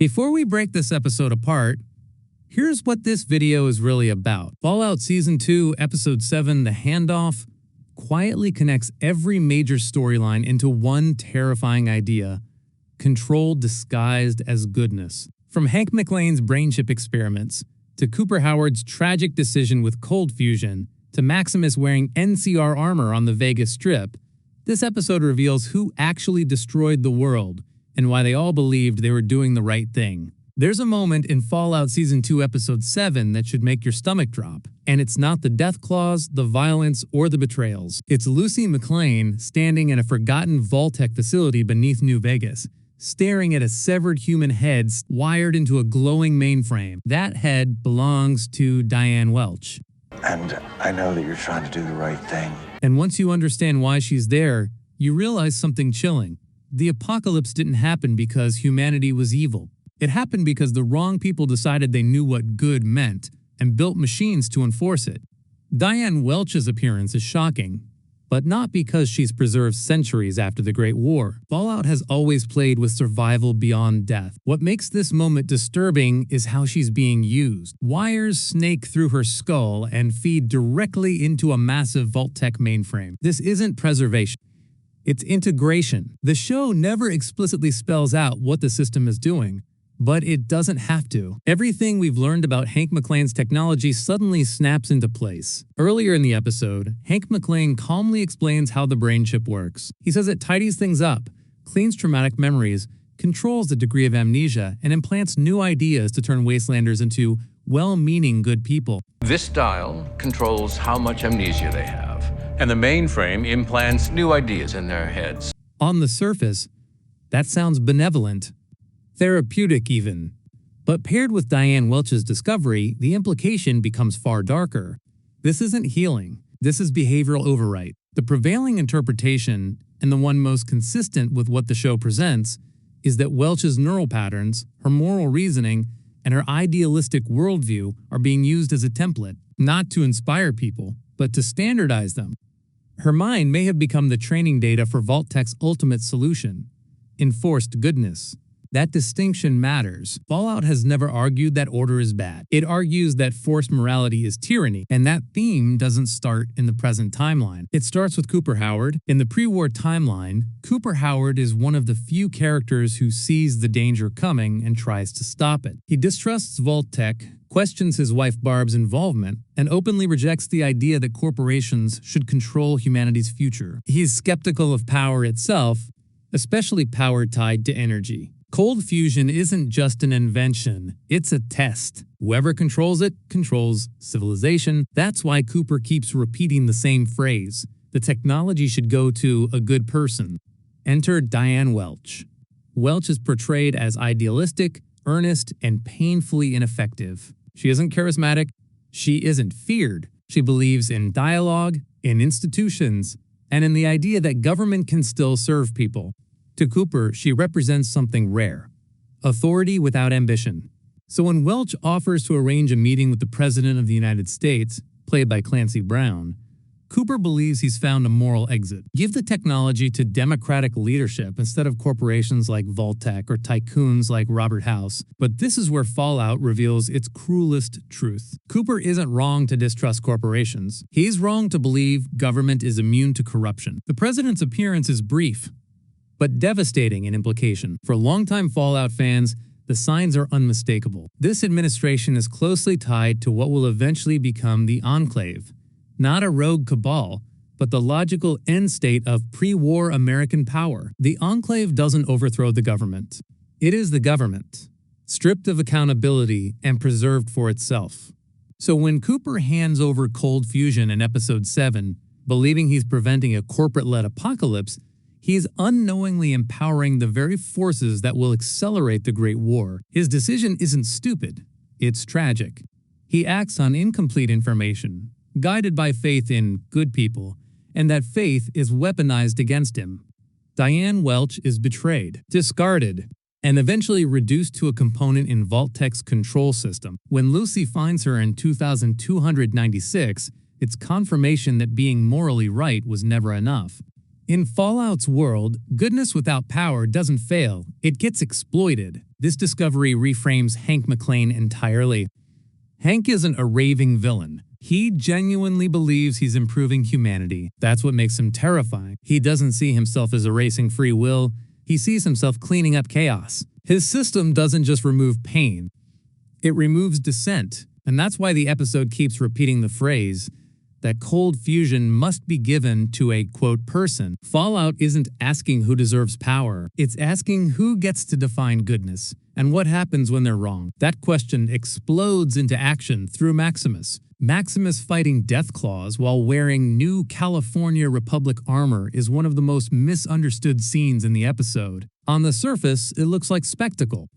Before we break this episode apart, here's what this video is really about. Fallout Season 2, Episode 7, The Handoff, quietly connects every major storyline into one terrifying idea: control disguised as goodness. From Hank MacLean's brain chip experiments, to Cooper Howard's tragic decision with cold fusion, to Maximus wearing NCR armor on the Vegas Strip, this episode reveals who actually destroyed the world and why they all believed they were doing the right thing. There's a moment in Fallout Season 2, Episode 7 that should make your stomach drop, and it's not the Deathclaws, the violence, or the betrayals. It's Lucy McLean standing in a forgotten Vault-Tec facility beneath New Vegas, staring at a severed human head wired into a glowing mainframe. That head belongs to Diane Welch. And I know that you're trying to do the right thing. And once you understand why she's there, you realize something chilling. The apocalypse didn't happen because humanity was evil. It happened because the wrong people decided they knew what good meant and built machines to enforce it. Diane Welch's appearance is shocking, but not because she's preserved centuries after the Great War. Fallout has always played with survival beyond death. What makes this moment disturbing is how she's being used. Wires snake through her skull and feed directly into a massive Vault-Tec mainframe. This isn't preservation. It's integration. The show never explicitly spells out what the system is doing, but it doesn't have to. Everything we've learned about Hank MacLean's technology suddenly snaps into place. Earlier in the episode, Hank MacLean calmly explains how the brain chip works. He says it tidies things up, cleans traumatic memories, controls the degree of amnesia, and implants new ideas to turn Wastelanders into well-meaning good people. This dial controls how much amnesia they have, and the mainframe implants new ideas in their heads. On the surface, that sounds benevolent, therapeutic even. But paired with Diane Welch's discovery, the implication becomes far darker. This isn't healing. This is behavioral override. The prevailing interpretation, and the one most consistent with what the show presents, is that Welch's neural patterns, her moral reasoning, and her idealistic worldview are being used as a template, not to inspire people, but to standardize them. Her mind may have become the training data for Vault-Tec's ultimate solution: enforced goodness. That distinction matters. Fallout has never argued that order is bad. It argues that forced morality is tyranny, and that theme doesn't start in the present timeline. It starts with Cooper Howard. In the pre-war timeline, Cooper Howard is one of the few characters who sees the danger coming and tries to stop it. He distrusts Vault-Tec, questions his wife Barb's involvement, and openly rejects the idea that corporations should control humanity's future. He's skeptical of power itself, especially power tied to energy. Cold fusion isn't just an invention, it's a test. Whoever controls it controls civilization. That's why Cooper keeps repeating the same phrase: the technology should go to a good person. Enter Diane Welch. Welch is portrayed as idealistic, earnest, and painfully ineffective. She isn't charismatic. She isn't feared. She believes in dialogue, in institutions, and in the idea that government can still serve people. To Cooper, she represents something rare: authority without ambition. So when Welch offers to arrange a meeting with the President of the United States, played by Clancy Brown, Cooper believes he's found a moral exit. Give the technology to democratic leadership instead of corporations like Vault-Tec or tycoons like Robert House. But this is where Fallout reveals its cruelest truth. Cooper isn't wrong to distrust corporations. He's wrong to believe government is immune to corruption. The president's appearance is brief, but devastating in implication. For longtime Fallout fans, the signs are unmistakable. This administration is closely tied to what will eventually become the Enclave. Not a rogue cabal, but the logical end state of pre-war American power. The Enclave doesn't overthrow the government. It is the government, stripped of accountability and preserved for itself. So when Cooper hands over cold fusion in Episode 7, believing he's preventing a corporate-led apocalypse, he's unknowingly empowering the very forces that will accelerate the Great War. His decision isn't stupid, it's tragic. He acts on incomplete information, guided by faith in good people, and that faith is weaponized against him. Diane Welch is betrayed, discarded, and eventually reduced to a component in Vault-Tec's control system. When Lucy finds her in 2296, it's confirmation that being morally right was never enough. In Fallout's world, goodness without power doesn't fail, it gets exploited. This discovery reframes Hank MacLean entirely. Hank isn't a raving villain. He genuinely believes he's improving humanity. That's what makes him terrifying. He doesn't see himself as erasing free will. He sees himself cleaning up chaos. His system doesn't just remove pain. It removes dissent. And that's why the episode keeps repeating the phrase that cold fusion must be given to a, quote, person. Fallout isn't asking who deserves power. It's asking who gets to define goodness and what happens when they're wrong. That question explodes into action through Maximus. Maximus fighting Deathclaws while wearing new California Republic armor is one of the most misunderstood scenes in the episode. On the surface, it looks like spectacle.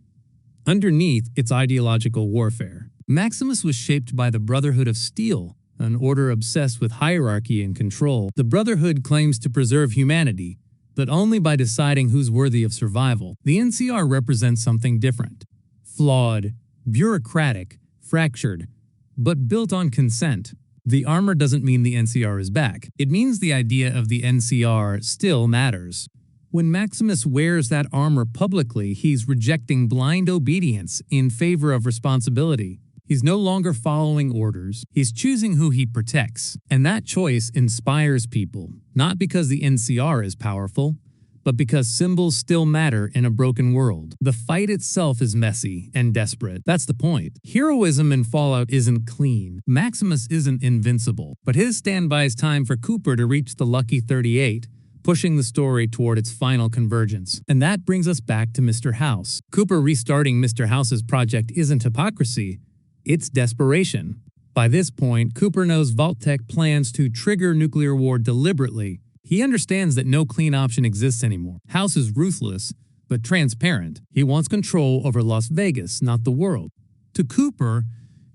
Underneath, it's ideological warfare. Maximus was shaped by the Brotherhood of Steel, an order obsessed with hierarchy and control. The Brotherhood claims to preserve humanity, but only by deciding who's worthy of survival. The NCR represents something different. Flawed, bureaucratic, fractured, but built on consent. The armor doesn't mean the NCR is back. It means the idea of the NCR still matters. When Maximus wears that armor publicly, he's rejecting blind obedience in favor of responsibility. He's no longer following orders. He's choosing who he protects. And that choice inspires people, not because the NCR is powerful, but because symbols still matter in a broken world. The fight itself is messy and desperate. That's the point. Heroism in Fallout isn't clean. Maximus isn't invincible, but his standby is time for Cooper to reach the lucky 38, pushing the story toward its final convergence. And that brings us back to Mr. House. Cooper restarting Mr. House's project isn't hypocrisy. It's desperation. By this point, Cooper knows Vault-Tec plans to trigger nuclear war deliberately. He understands that no clean option exists anymore. House is ruthless, but transparent. He wants control over Las Vegas, not the world. To Cooper,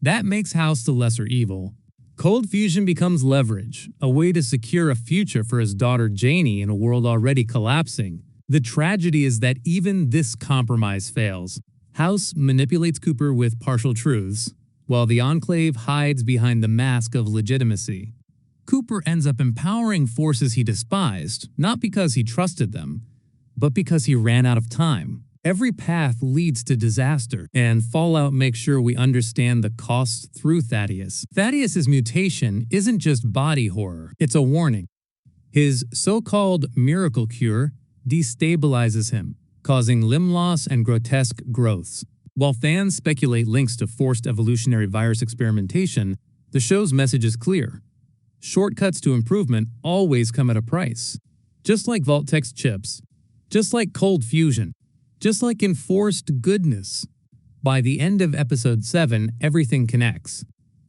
that makes House the lesser evil. Cold fusion becomes leverage, a way to secure a future for his daughter Janie in a world already collapsing. The tragedy is that even this compromise fails. House manipulates Cooper with partial truths, while the Enclave hides behind the mask of legitimacy. Cooper ends up empowering forces he despised, not because he trusted them, but because he ran out of time. Every path leads to disaster, and Fallout makes sure we understand the costs through Thaddeus. Thaddeus's mutation isn't just body horror, it's a warning. His so-called miracle cure destabilizes him, causing limb loss and grotesque growths. While fans speculate links to forced evolutionary virus experimentation, the show's message is clear. Shortcuts to improvement always come at a price. Just like Vault-Tec's chips, just like cold fusion, just like enforced goodness. By the end of Episode 7, everything connects.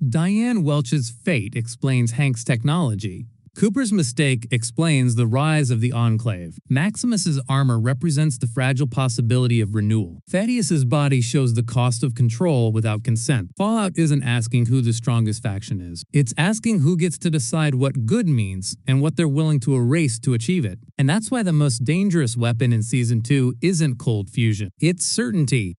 Diane Welch's fate explains Hank's technology. Cooper's mistake explains the rise of the Enclave. Maximus's armor represents the fragile possibility of renewal. Thaddeus's body shows the cost of control without consent. Fallout isn't asking who the strongest faction is. It's asking who gets to decide what good means and what they're willing to erase to achieve it. And that's why the most dangerous weapon in Season 2 isn't cold fusion. It's certainty.